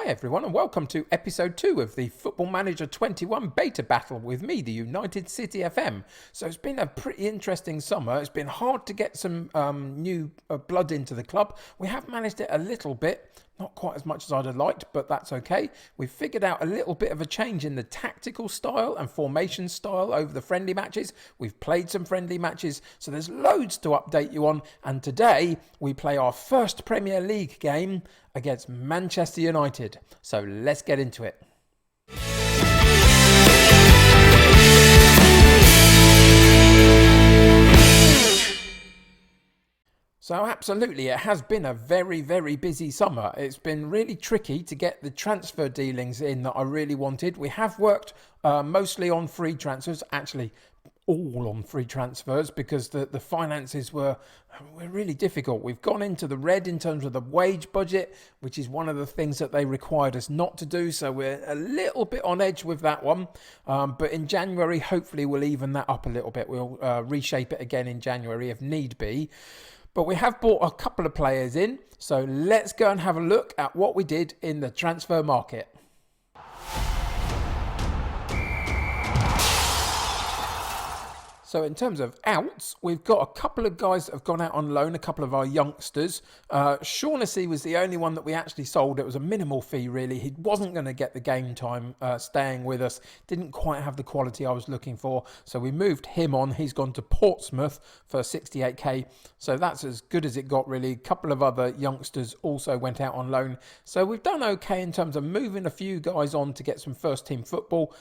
Hi everyone and welcome to episode 2 of the Football Manager 21 Beta Battle with me, the United City FM. So it's been a pretty interesting summer. It's been hard to get some new blood into the club. We have managed it a little bit, not quite as much as I'd have liked, but that's okay. We've figured out a little bit of a change in the tactical style and formation style over the friendly matches. We've played some friendly matches, so there's loads to update you on. And today we play our first Premier League game against Manchester United. So let's get into it. So absolutely, it has been a very, very busy summer. It's been really tricky to get the transfer dealings in that I really wanted. We have worked mostly on free transfers, actually all on free transfers, because the finances were really difficult. We've gone into the red in terms of the wage budget, which is one of the things that they required us not to do. So we're a little bit on edge with that one. But in January, hopefully we'll even that up a little bit. We'll reshape it again in January if need be. But we have bought a couple of players in, so let's go and have a look at what we did in the transfer market. So in terms of outs, we've got a couple of guys that have gone out on loan, a couple of our youngsters. Shaughnessy was the only one that we actually sold. It was a minimal fee, really. He wasn't going to get the game time staying with us. Didn't quite have the quality I was looking for. So we moved him on. He's gone to Portsmouth for 68k. So that's as good as it got, really. A couple of other youngsters also went out on loan. So we've done okay in terms of moving a few guys on to get some first team football.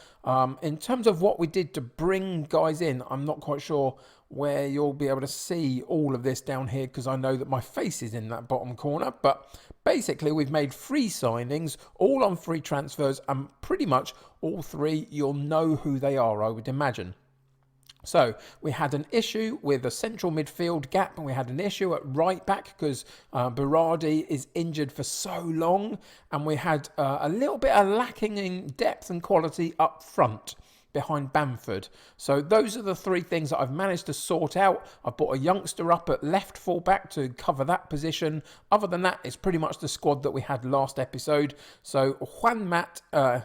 In terms of what we did to bring guys in, I'm not quite sure where you'll be able to see all of this down here because I know that my face is in that bottom corner, but basically we've made free signings, all on free transfers, and pretty much all three you'll know who they are, I would imagine. So we had an issue with a central midfield gap, and we had an issue at right back because Berardi is injured for so long, and we had a little bit of lacking in depth and quality up front behind Bamford. So those are the three things that I've managed to sort out. I've brought a youngster up at left full back to cover that position. Other than that, it's pretty much the squad that we had last episode. So Daryl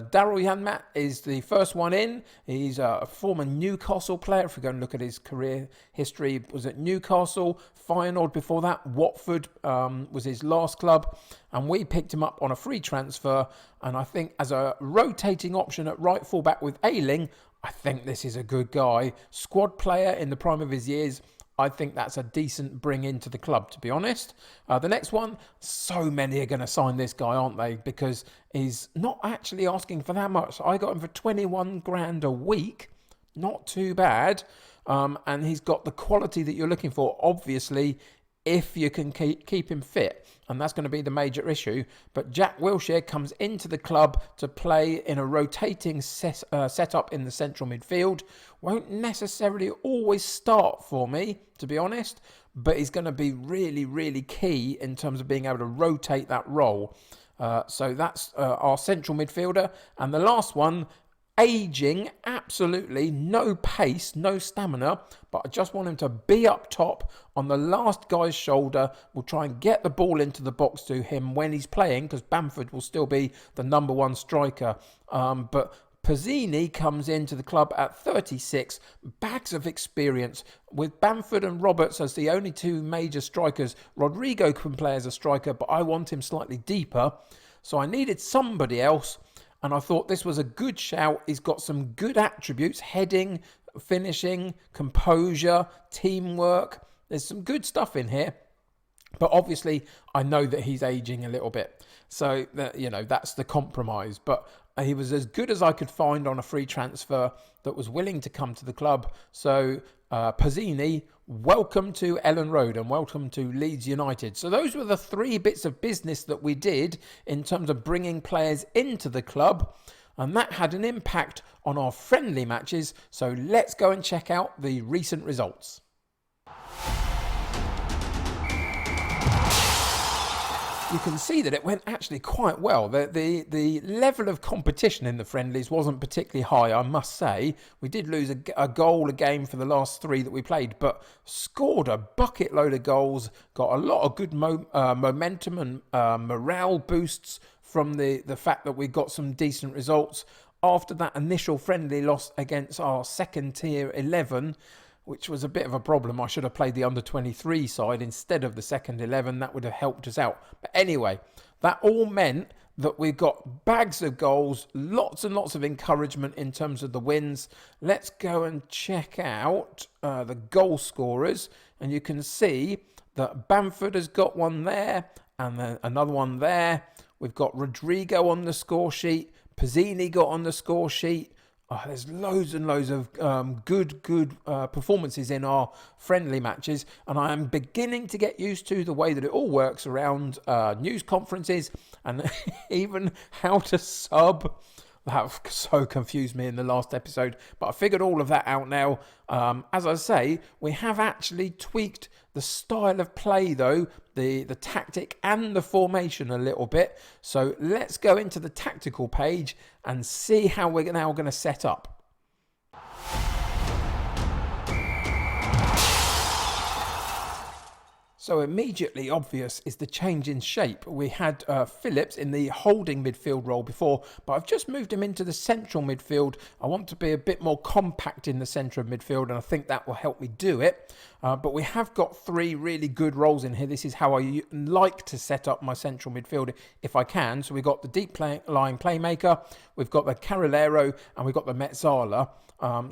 Janmat is the first one in. He's a former Newcastle player. If we go and look at his career history, was at Newcastle, Feyenoord before that, Watford was his last club, and we picked him up on a free transfer. And I think as a rotating option at right fullback with Ayling, I think this is a good guy. Squad player in the prime of his years. I think that's a decent bring into the club, to be honest. The next one, so many are going to sign this guy, aren't they? Because he's not actually asking for that much. I got him for 21 grand a week. Not too bad. And he's got the quality that you're looking for, obviously, if you can keep him fit. And that's going to be the major issue. But Jack Wilshere comes into the club to play in a rotating setup in the central midfield. Won't necessarily always start for me, to be honest. But he's going to be really, really key in terms of being able to rotate that role. So that's our central midfielder. And the last one, aging, absolutely, no pace, no stamina, but I just want him to be up top on the last guy's shoulder. We'll try and get the ball into the box to him when he's playing, because Bamford will still be the number one striker. But Pizzini comes into the club at 36, bags of experience. With Bamford and Roberts as the only two major strikers, Rodrigo can play as a striker, but I want him slightly deeper. So I needed somebody else. And I thought this was a good shout. He's got some good attributes: heading, finishing, composure, teamwork. There's some good stuff in here. But obviously, I know that he's aging a little bit. So, that's the compromise. But he was as good as I could find on a free transfer that was willing to come to the club. So, Pizzini, welcome to Ellen Road and welcome to Leeds United. So those were the three bits of business that we did in terms of bringing players into the club. And that had an impact on our friendly matches. So let's go and check out the recent results. you can see that it went actually quite well. The level of competition in the friendlies wasn't particularly high, I must say. We did lose a goal a game for the last 3 that we played, but scored a bucket load of goals, got a lot of good momentum and morale boosts from the fact that we got some decent results after that initial friendly loss against our second tier 11, which was a bit of a problem. I should have played the under-23 side instead of the second 11. That would have helped us out. But anyway, that all meant that we got bags of goals, lots and lots of encouragement in terms of the wins. Let's go and check out the goal scorers. And you can see that Bamford has got one there and then another one there. We've got Rodrigo on the score sheet. Pizzini got on the score sheet. There's loads and loads of good performances in our friendly matches, and I am beginning to get used to the way that it all works around news conferences and even how to sub. That so confused me in the last episode, but I figured all of that out now. As I say, we have actually tweaked the style of play, though, the tactic and the formation a little bit. So let's go into the tactical page and see how we're now going to set up. So immediately obvious is the change in shape. We had Phillips in the holding midfield role before, but I've just moved him into the central midfield. I want to be a bit more compact in the centre of midfield, and I think that will help me do it. But we have got 3 really good roles in here. This is how I like to set up my central midfield if I can. So we've got the deep lying playmaker, we've got the Carrilero, and we've got the Metzala.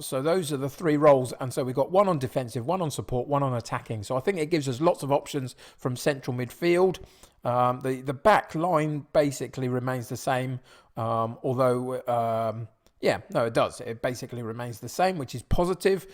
So those are the 3 roles, and so we've got 1 on defensive, 1 on support, 1 on attacking. So I think it gives us lots of options from central midfield. The back line basically remains the same, although yeah, no, it does. It basically remains the same, which is positive.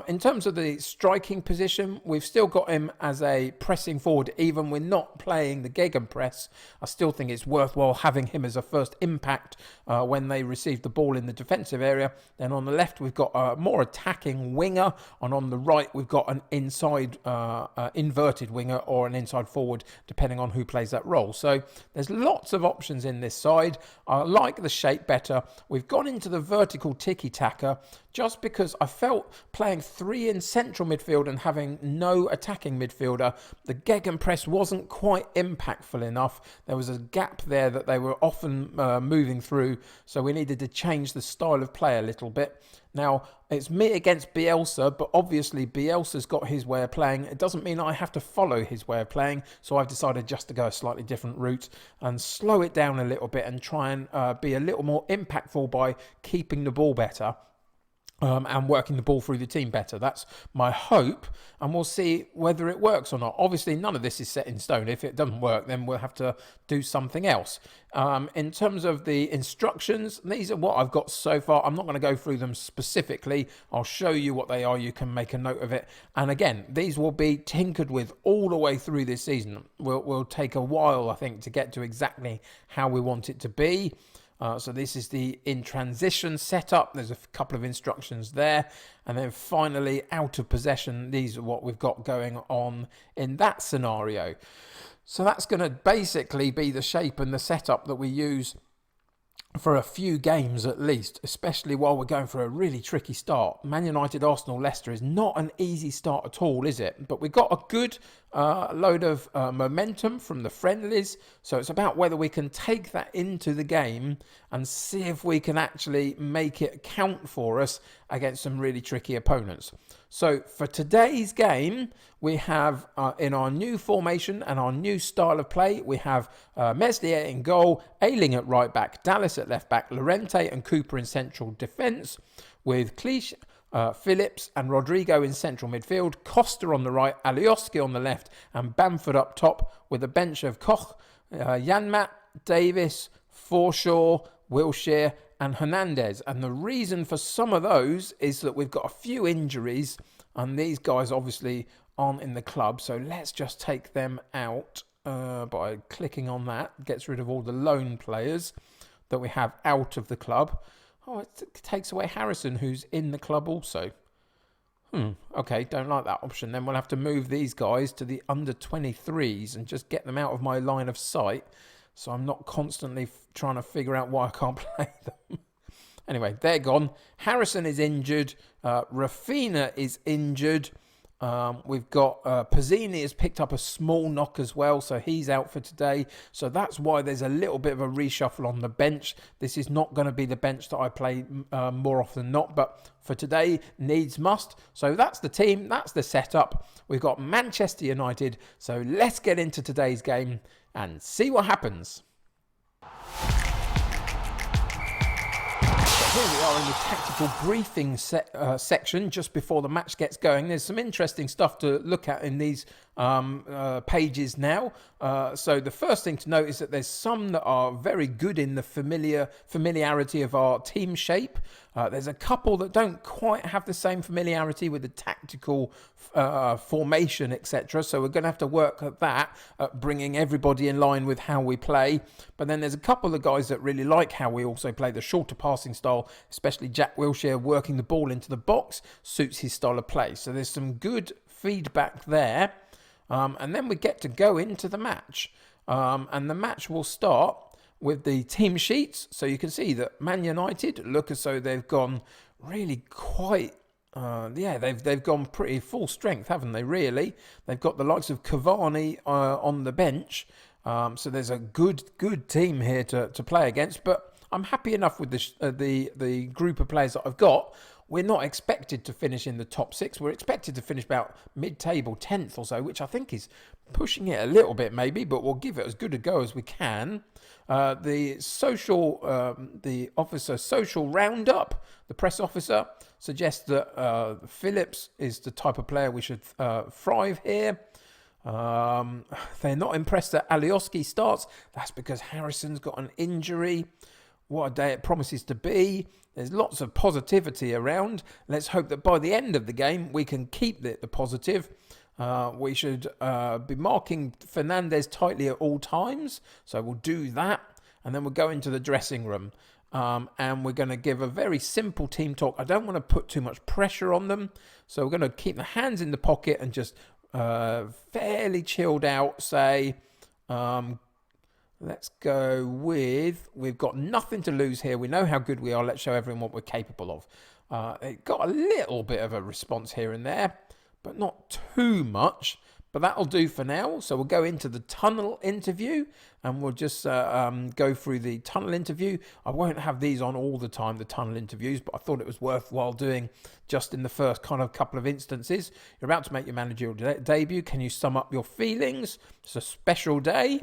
In terms of the striking position, we've still got him as a pressing forward. Even we're not playing the gegenpress, I still think it's worthwhile having him as a first impact when they receive the ball in the defensive area. Then on the left, we've got a more attacking winger. And on the right, we've got an inside inverted winger or an inside forward, depending on who plays that role. So there's lots of options in this side. I like the shape better. We've gone into the vertical tiki-taka just because I felt playing 3 in central midfield and having no attacking midfielder, the gegenpress wasn't quite impactful enough. There was a gap there that they were often moving through, so we needed to change the style of play a little bit. Now, it's me against Bielsa, but obviously Bielsa's got his way of playing. It doesn't mean I have to follow his way of playing, so I've decided just to go a slightly different route and slow it down a little bit and try and be a little more impactful by keeping the ball better. And working the ball through the team better. That's my hope, and we'll see whether it works or not. Obviously, none of this is set in stone. If it doesn't work, then we'll have to do something else. In terms of the instructions, these are what I've got so far. I'm not going to go through them specifically. I'll show you what they are. You can make a note of it. And again, these will be tinkered with all the way through this season. We'll take a while, I think, to get to exactly how we want it to be. So this is the in transition setup. There's a couple of instructions there. And then finally, out of possession. These are what we've got going on in that scenario. So that's going to basically be the shape and the setup that we use for a few games at least, especially while we're going for a really tricky start. Man United, Arsenal, Leicester is not an easy start at all, is it? But we've got a good load of momentum from the friendlies, so it's about whether we can take that into the game and see if we can actually make it count for us against some really tricky opponents. So for today's game, we have in our new formation and our new style of play, we have Meslier in goal, Ayling at right back, Dallas at left back, Llorente and Cooper in central defence, with Cliche, Phillips and Rodrigo in central midfield, Costa on the right, Alioski on the left, and Bamford up top with a bench of Koch, Janmat, Davis, Forshaw, Wilshere and Hernandez. And the reason for some of those is that we've got a few injuries and these guys obviously aren't in the club. So let's just take them out by clicking on that. Gets rid of all the loan players that we have out of the club. Oh, it takes away Harrison, who's in the club also. Okay, don't like that option. Then we'll have to move these guys to the under 23s and just get them out of my line of sight, so I'm not constantly trying to figure out why I can't play them. Anyway, they're gone. Harrison is injured. Rafina is injured. We've got Pizzini has picked up a small knock as well, so he's out for today. So that's why there's a little bit of a reshuffle on the bench. This is not going to be the bench that I play more often than not, but for today, needs must. So that's the team, that's the setup. We've got Manchester United, so let's get into today's game and see what happens. Here we are in the tactical briefing section just before the match gets going. There's some interesting stuff to look at in these pages now. So the first thing to note is that there's some that are very good in the familiarity of our team shape. There's a couple that don't quite have the same familiarity with the tactical formation, etc. So we're going to have to work at that, at bringing everybody in line with how we play. But then there's a couple of guys that really like how we also play the shorter passing style, especially Jack Wilshere working the ball into the box suits his style of play. So there's some good feedback there. And then we get to go into the match. And the match will start with the team sheets. So you can see that Man United look as though they've gone really quite, they've gone pretty full strength, haven't they, really? They've got the likes of Cavani on the bench. So there's a good team here to play against. But I'm happy enough with the group of players that I've got. We're not expected to finish in the top 6. We're expected to finish about mid-table, 10th or so, which I think is pushing it a little bit maybe, but we'll give it as good a go as we can. The officer social roundup, the press officer, suggests that Phillips is the type of player we should thrive here. They're not impressed that Alioski starts. That's because Harrison's got an injury. What a day it promises to be. There's lots of positivity around. Let's hope that by the end of the game, we can keep the positive. We should be marking Fernandez tightly at all times. So we'll do that. And then we'll go into the dressing room. And we're going to give a very simple team talk. I don't want to put too much pressure on them. So we're going to keep the hands in the pocket and just fairly chilled out say... Let's go with, we've got nothing to lose here. We know how good we are. Let's show everyone what we're capable of. It got a little bit of a response here and there, but not too much. But that'll do for now. So we'll go into the tunnel interview and we'll just go through the tunnel interview. I won't have these on all the time, the tunnel interviews, but I thought it was worthwhile doing just in the first kind of couple of instances. You're about to make your managerial debut. Can you sum up your feelings? It's a special day.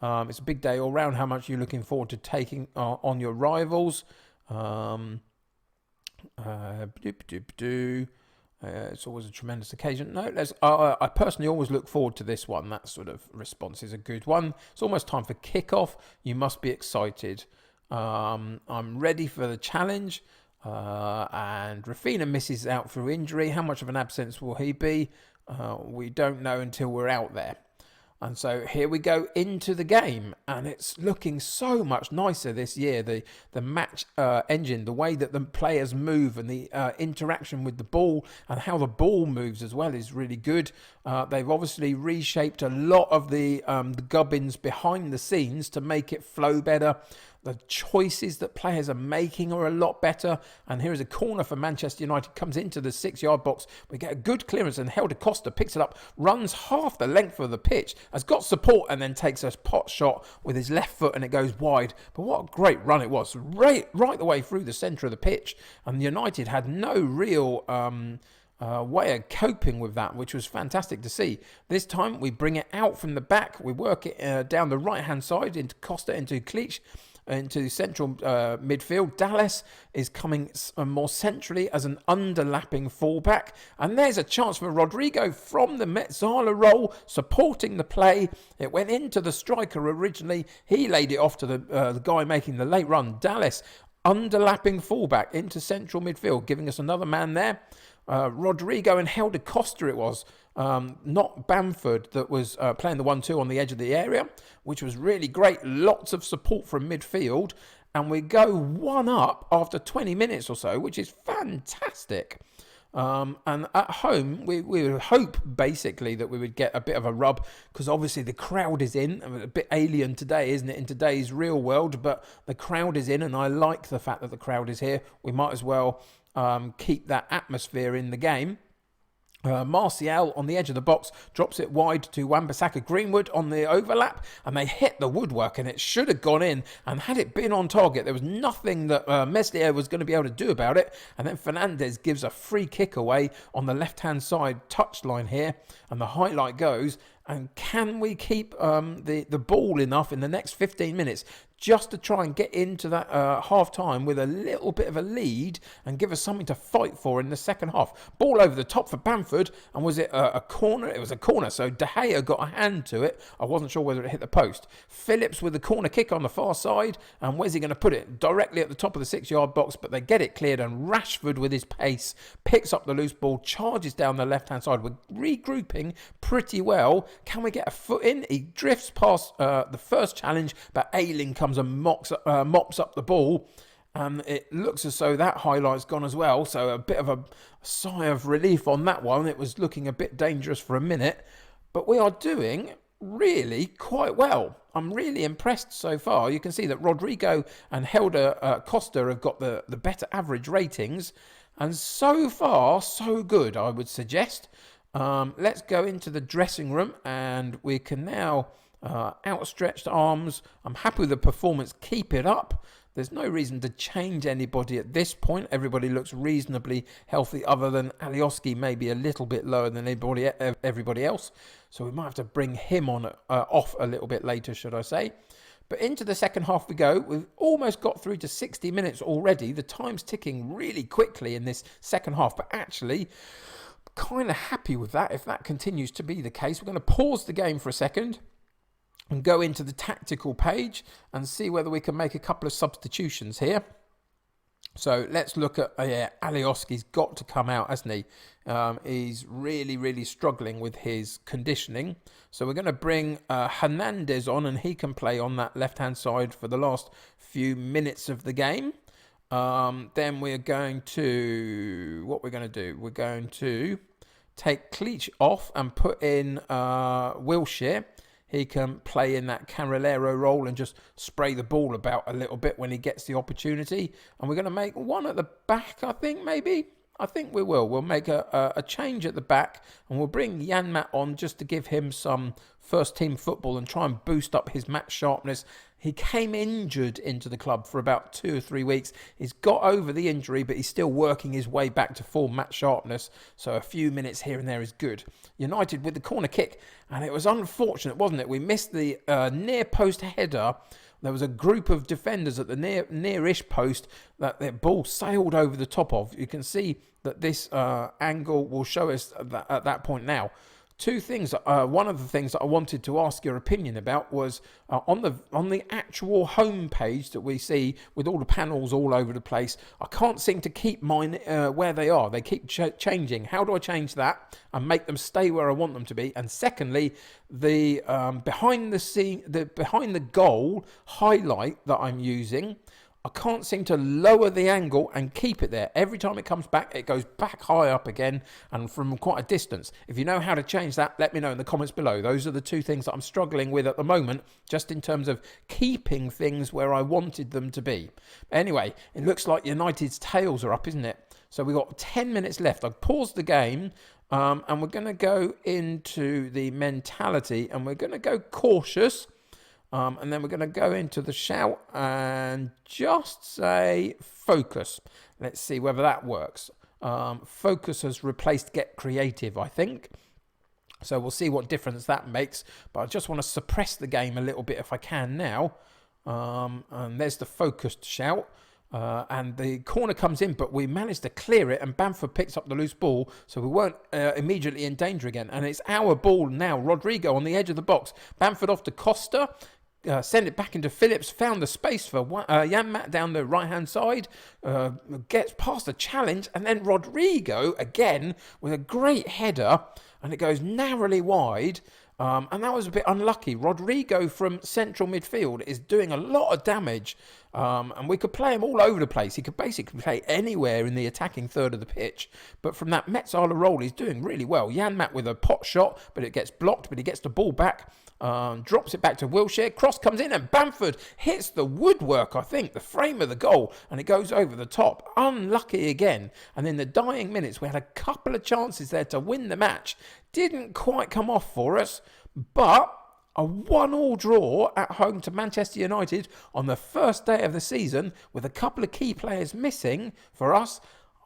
It's a big day all round. How much are you looking forward to taking on your rivals? It's always a tremendous occasion. No, I personally always look forward to this one. That sort of response is a good one. It's almost time for kickoff. You must be excited. I'm ready for the challenge. And Rafina misses out through injury. How much of an absence will he be? We don't know until we're out there. And so here we go into the game, and it's looking so much nicer this year. The match engine, the way that the players move and the interaction with the ball and how the ball moves as well is really good. They've obviously reshaped a lot of the gubbins behind the scenes to make it flow better. The choices that players are making are a lot better. And here is a corner for Manchester United. Comes into the 6-yard box. We get a good clearance and Helder Costa picks it up. Runs half the length of the pitch. Has got support and then takes a pot shot with his left foot and it goes wide. But what a great run it was. Right the way through the centre of the pitch. And United had no real... way of coping with that, which was fantastic to see. This time we bring it out from the back. We work it down the right-hand side into Costa, into Clich, into central midfield. Dallas is coming more centrally as an underlapping fullback. And there's a chance for Rodrigo from the Metzala role, supporting the play. It went into the striker originally. He laid it off to the guy making the late run. Dallas, underlapping fullback into central midfield, giving us another man there. Rodrigo and Helder Costa it was, not Bamford, that was playing the 1-2 on the edge of the area, which was really great. Lots of support from midfield, and we go 1-up after 20 minutes or so, which is fantastic. And at home, we would hope basically that we would get a bit of a rub, because obviously the crowd is in. A bit alien today, isn't it, in today's real world? But the crowd is in, and I like the fact that the crowd is here. We might as well keep that atmosphere in the game. Martial on the edge of the box drops it wide to Wan-Bissaka Greenwood on the overlap, and they hit the woodwork, and it should have gone in. And had it been on target, there was nothing that Meslier was going to be able to do about it. And then Fernandez gives a free kick away on the left-hand side touchline here, and the highlight goes. And can we keep the ball enough in the next 15 minutes just to try and get into that half-time with a little bit of a lead and give us something to fight for in the second half? Ball over the top for Bamford, and was it a corner? It was a corner, so De Gea got a hand to it. I wasn't sure whether it hit the post. Phillips with the corner kick on the far side, and where's he going to put it? Directly at the top of the 6-yard box, but they get it cleared, and Rashford with his pace picks up the loose ball, charges down the left-hand side. We're regrouping pretty well. Can we get a foot in? He drifts past the first challenge, but Ayling comes and mops up the ball. And it looks as though that highlight's gone as well. So a bit of a sigh of relief on that one. It was looking a bit dangerous for a minute. But we are doing really quite well. I'm really impressed so far. You can see that Rodrigo and Helder Costa have got the better average ratings. And so far, so good, I would suggest. Let's go into the dressing room, and we can now outstretched arms. I'm happy with the performance. Keep it up. There's no reason to change anybody at this point. Everybody looks reasonably healthy, other than Alioski, maybe a little bit lower than everybody else. So we might have to bring him off a little bit later, should I say. But into the second half we go. We've almost got through to 60 minutes already. The time's ticking really quickly in this second half. But actually, kind of happy with that. If that continues to be the case, we're going to pause the game for a second and go into the tactical page and see whether we can make a couple of substitutions here. So let's look at Alioski's got to come out, hasn't he? He's really struggling with his conditioning. So we're going to bring Hernandez on, and he can play on that left-hand side for the last few minutes of the game. Then we're going to... What we're going to do? We're going to take Cleach off and put in Wilshere. He can play in that Carrilero role and just spray the ball about a little bit when he gets the opportunity. And we're going to make one at the back, I think, maybe. I think we will. We'll make a change at the back, and we'll bring Janmaat on just to give him some first-team football and try and boost up his match sharpness. He came injured into the club for about 2 or 3 weeks. He's got over the injury, but he's still working his way back to full match sharpness. So a few minutes here and there is good. United with the corner kick, and it was unfortunate, wasn't it? We missed the near post header. There was a group of defenders at the nearish post that the ball sailed over the top of. You can see that this angle will show us at that point now. Two things. One of the things that I wanted to ask your opinion about was on the actual home page that we see with all the panels all over the place. I can't seem to keep mine where they are. They keep changing. How do I change that and make them stay where I want them to be? And secondly, the behind the goal highlight that I'm using, I can't seem to lower the angle and keep it there. Every time it comes back, it goes back high up again and from quite a distance. If you know how to change that, let me know in the comments below. Those are the two things that I'm struggling with at the moment, just in terms of keeping things where I wanted them to be. Anyway, it looks like United's tails are up, isn't it? So we've got 10 minutes left. I've paused the game, and we're going to go into the mentality, and we're going to go cautious. And then we're going to go into the shout and just say focus. Let's see whether that works. Focus has replaced get creative, I think. So we'll see what difference that makes. But I just want to suppress the game a little bit if I can now. And there's the focused shout. And the corner comes in, but we managed to clear it, and Bamford picks up the loose ball, so we weren't immediately in danger again. And it's our ball now. Rodrigo on the edge of the box. Bamford off to Costa. Send it back into Phillips, found the space for Janmaat down the right-hand side, gets past the challenge, and then Rodrigo, again, with a great header, and it goes narrowly wide, and that was a bit unlucky. Rodrigo from central midfield is doing a lot of damage, And we could play him all over the place. He could basically play anywhere in the attacking third of the pitch. But from that Metzala role, he's doing really well. Janmaat with a pot shot, but it gets blocked, but he gets the ball back. Drops it back to Wilshere. Cross comes in and Bamford hits the woodwork, I think, the frame of the goal, and it goes over the top. Unlucky again. And in the dying minutes, we had a couple of chances there to win the match. Didn't quite come off for us, but a 1-1 draw at home to Manchester United on the first day of the season with a couple of key players missing for us,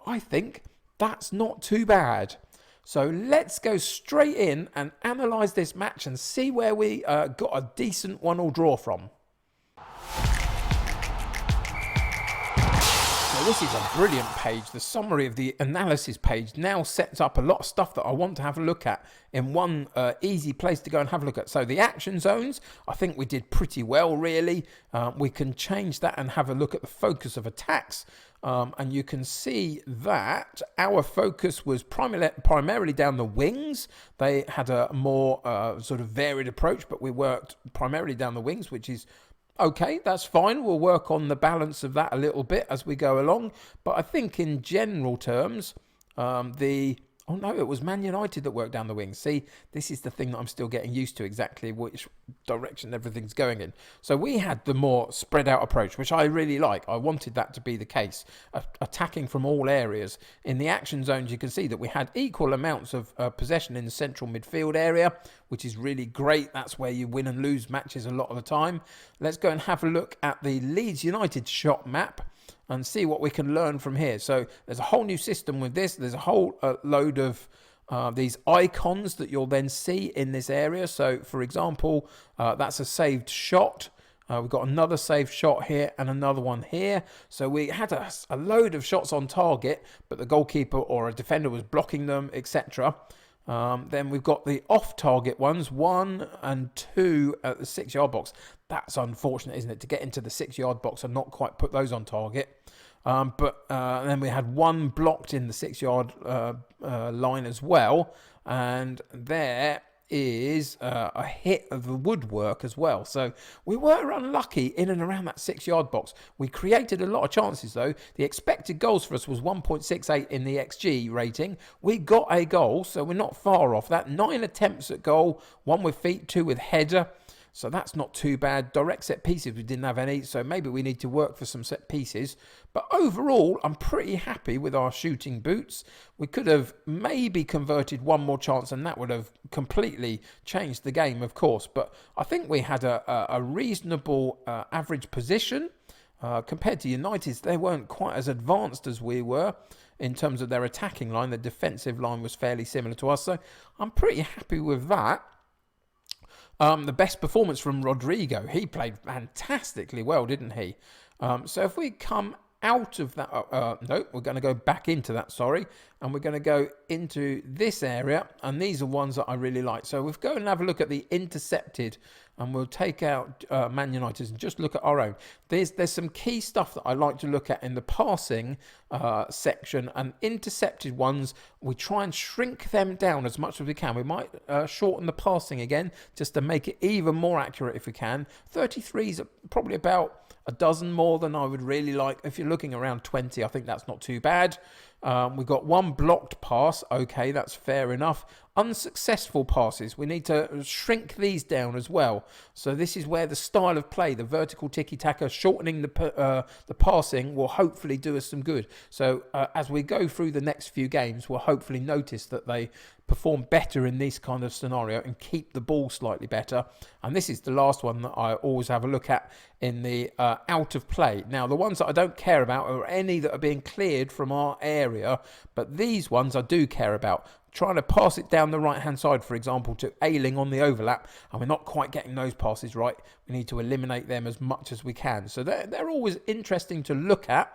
I think that's not too bad. So let's go straight in and analyse this match and see where we got a decent 1-1 draw from. So this is a brilliant page. The summary of the analysis page now sets up a lot of stuff that I want to have a look at in one easy place to go and have a look at. So the action zones, I think we did pretty well, really. We can change that and have a look at the focus of attacks. And you can see that our focus was primarily down the wings. They had a more sort of varied approach, but we worked primarily down the wings, which is okay, that's fine. We'll work on the balance of that a little bit as we go along. But I think in general terms, oh no, it was Man United that worked down the wings. See, this is the thing that I'm still getting used to, exactly which direction everything's going in. So we had the more spread out approach, which I really like. I wanted that to be the case, attacking from all areas. In the action zones, you can see that we had equal amounts of possession in the central midfield area, which is really great. That's where you win and lose matches a lot of the time. Let's go and have a look at the Leeds United shot map and see what we can learn from here. So there's a whole new system with this. There's a whole load of these icons that you'll then see in this area. So, for example, that's a saved shot. We've got another saved shot here and another one here. So we had a load of shots on target, but the goalkeeper or a defender was blocking them, etc. Then we've got the off-target ones, 1 and 2 at the 6-yard box. That's unfortunate, isn't it, to get into the 6-yard box and not quite put those on target. But then we had 1 blocked in the 6-yard line as well. And there is a hit of the woodwork as well. So we were unlucky in and around that 6-yard box. We created a lot of chances though. The expected goals for us was 1.68 in the XG rating. We got a goal, so we're not far off that. 9 attempts at goal, 1 with feet, 2 with header. So that's not too bad. Direct set pieces, we didn't have any, so maybe we need to work for some set pieces. But overall, I'm pretty happy with our shooting boots. We could have maybe converted 1 more chance, and that would have completely changed the game, of course. But I think we had a reasonable average position. Compared to United's, they weren't quite as advanced as we were in terms of their attacking line. The defensive line was fairly similar to us, so I'm pretty happy with that. The best performance from Rodrigo. He played fantastically well, didn't he? So if we come out of that, no, we're going to go back into that, sorry. And we're going to go into this area. And these are ones that I really like. So we'll go and have a look at the intercepted. And we'll take out Man United and just look at our own. There's some key stuff that I like to look at in the passing section. And intercepted ones, we try and shrink them down as much as we can. We might shorten the passing again just to make it even more accurate if we can. 33 is probably about a dozen more than I would really like. If you're looking around 20, I think that's not too bad. We've got 1 blocked pass. Okay, that's fair enough. Unsuccessful passes. We need to shrink these down as well. So this is where the style of play, the vertical tiki-taka, shortening the passing will hopefully do us some good. So as we go through the next few games, we'll hopefully notice that they perform better in this kind of scenario and keep the ball slightly better. And this is the last one that I always have a look at in the out of play. Now, the ones that I don't care about are any that are being cleared from our area, but these ones I do care about. Trying to pass it down the right-hand side, for example, to Ayling on the overlap, and we're not quite getting those passes right. We need to eliminate them as much as we can. So they're always interesting to look at.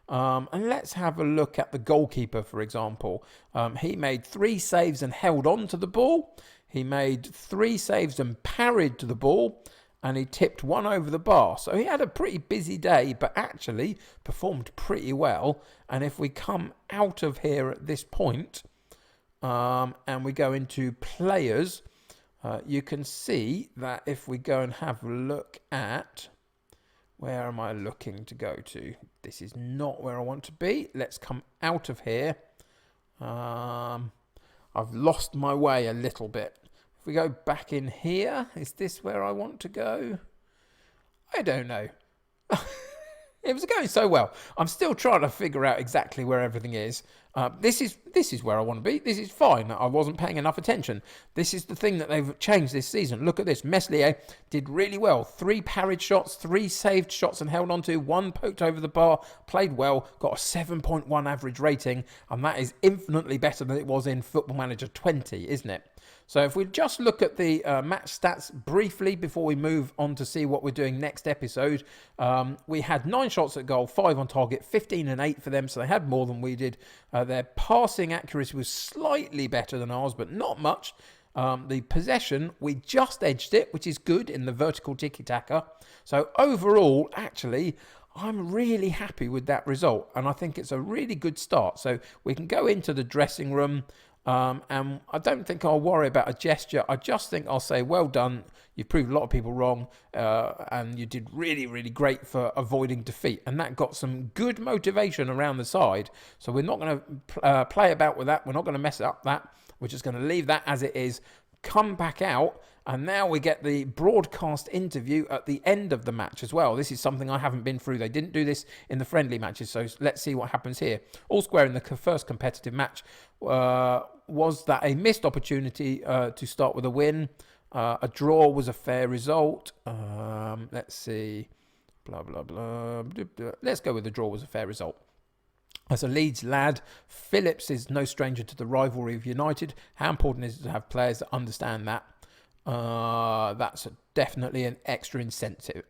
And let's have a look at the goalkeeper, for example. He made 3 saves and held on to the ball. He made 3 saves and parried to the ball. And he tipped 1 over the bar. So he had a pretty busy day, but actually performed pretty well. And if we come out of here at this point, and we go into players, you can see that if we go and have a look at, Where am I looking to go to? This is not where I want to be. Let's come out of here. I've lost my way a little bit. If we go back in here, is this where I want to go? I don't know. It was going so well. I'm still trying to figure out exactly where everything is. This is where I want to be. This is fine. I wasn't paying enough attention. This is the thing that they've changed this season. Look at this. Meslier did really well. 3 parried shots, 3 saved shots and held onto, 1 poked over the bar, played well, got a 7.1 average rating, and that is infinitely better than it was in Football Manager 20, isn't it? So if we just look at the match stats briefly before we move on to see what we're doing next episode, we had 9 shots at goal, 5 on target, 15 and 8 for them, so they had more than we did. Their passing accuracy was slightly better than ours, but not much. The possession, we just edged it, which is good in the vertical tiki-taka. So overall, actually, I'm really happy with that result, and I think it's a really good start. So we can go into the dressing room. And I don't think I'll worry about a gesture. I just think I'll say, well done. You proved a lot of people wrong, and you did really, really great for avoiding defeat. And that got some good motivation around the side. So we're not going to play about with that. We're not going to mess up that. We're just going to leave that as it is. Come back out, and now we get the broadcast interview at the end of the match as well. This is something I haven't been through. They didn't do this in the friendly matches, so let's see what happens here. All square in the first competitive match. Was that a missed opportunity to start with a win? A draw was a fair result. Let's see. Blah, blah, blah. Let's go with the draw was a fair result. As a Leeds lad, Phillips is no stranger to the rivalry of United. How important is it to have players that understand that? That's definitely an extra incentive.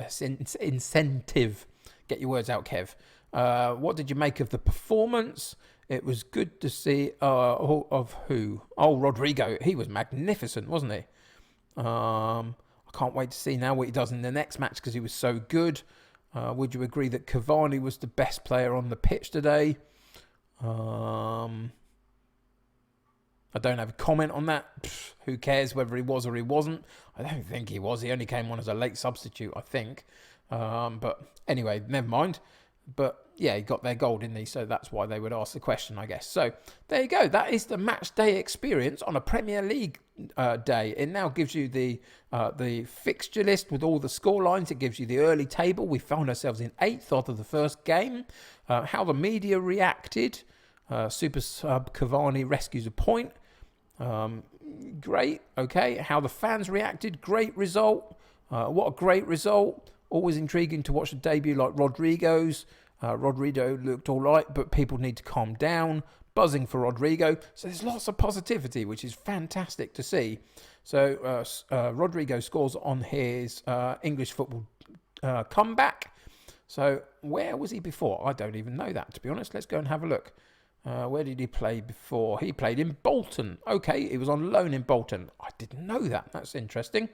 Get your words out, Kev. What did you make of the performance? It was good to see. Of who? Oh, Rodrigo. He was magnificent, wasn't he? I can't wait to see now what he does in the next match because he was so good. Would you agree that Cavani was the best player on the pitch today? I don't have a comment on that. Who cares whether he was or he wasn't? I don't think he was. He only came on as a late substitute, I think. But anyway, never mind. But yeah, he got their goal, didn't he? So that's why they would ask the question, I guess. So there you go. That is the match day experience on a Premier League day. It now gives you the fixture list with all the score lines. It gives you the early table. We found ourselves in 8th after the first game. How the media reacted. Super sub Cavani rescues a point. Great. Okay. How the fans reacted. Great result. What a great result. Always intriguing to watch a debut like Rodrigo's. Rodrigo looked all right, but people need to calm down. Buzzing for Rodrigo. So there's lots of positivity, which is fantastic to see. So Rodrigo scores on his English football comeback. So where was he before? I don't even know that, to be honest. Let's go and have a look. Where did he play before? He played in Bolton. Okay, he was on loan in Bolton. I didn't know that. That's interesting.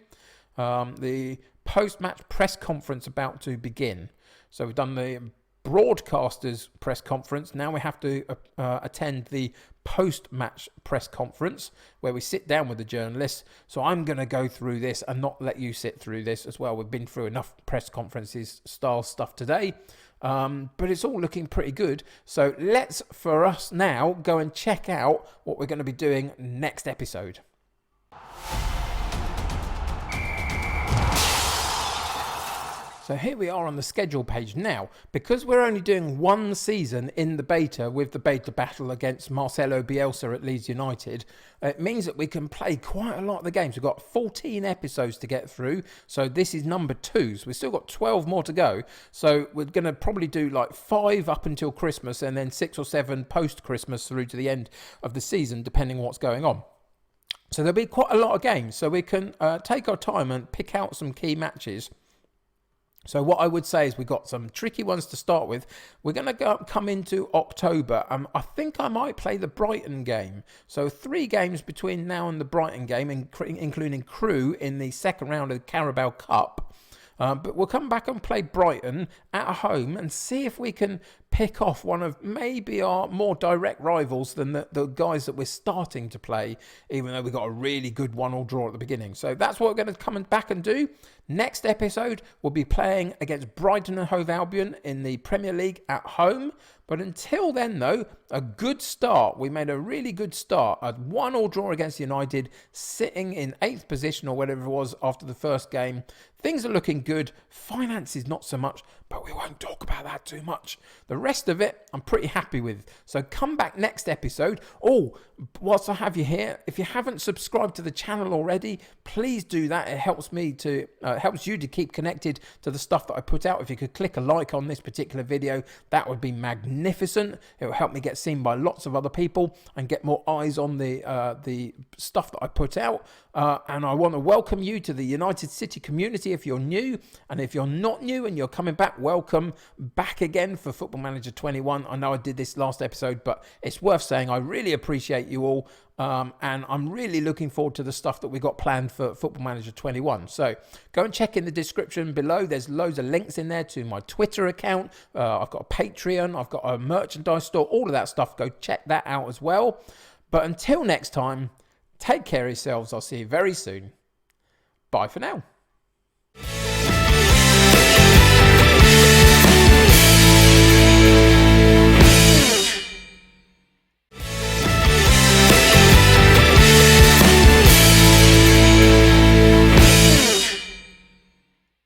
The post-match press conference about to begin. So we've done the broadcasters press conference. Now we have to attend the post-match press conference where we sit down with the journalists. So I'm going to go through this and not let you sit through this as well. We've been through enough press conferences style stuff today. But it's all looking pretty good. So let's, for us now, go and check out what we're going to be doing next episode. So here we are on the schedule page now. Because we're only doing one season in the beta with the beta battle against Marcelo Bielsa at Leeds United, it means that we can play quite a lot of the games. We've got 14 episodes to get through. So this is number 2. So we've still got 12 more to go. So we're going to probably do like 5 up until Christmas and then 6 or 7 post-Christmas through to the end of the season, depending on what's going on. So there'll be quite a lot of games. So we can take our time and pick out some key matches. So what I would say is we've got some tricky ones to start with. We're going to come into October. I think I might play the Brighton game. So 3 games between now and the Brighton game, including Crewe in the second round of the Carabao Cup. But we'll come back and play Brighton at home and see if we can pick off one of maybe our more direct rivals than the guys that we're starting to play, even though we got a really good 1-1 draw at the beginning. So that's what we're going to come back and do. Next episode, we'll be playing against Brighton and Hove Albion in the Premier League at home. But until then, though, a good start. We made a really good start. A 1-1 draw against United, sitting in 8th position or whatever it was after the first game. Things are looking good. Finances not so much, but we won't talk about that too much. The rest of it, I'm pretty happy with. So come back next episode. Oh, whilst I have you here, if you haven't subscribed to the channel already, please do that. It helps me to helps you to keep connected to the stuff that I put out. If you could click a like on this particular video, that would be magnificent. It will help me get seen by lots of other people and get more eyes on the stuff that I put out. And I want to welcome you to the United City community if you're new, and if you're not new and you're coming back, welcome back again for Football Manager 21. I know I did this last episode, but it's worth saying I really appreciate you all. And I'm really looking forward to the stuff that we got planned for Football Manager 21. So go and check in the description below. There's loads of links in there to my Twitter account. I've got a Patreon. I've got a merchandise store. All of that stuff. Go check that out as well. But until next time, take care of yourselves. I'll see you very soon. Bye for now.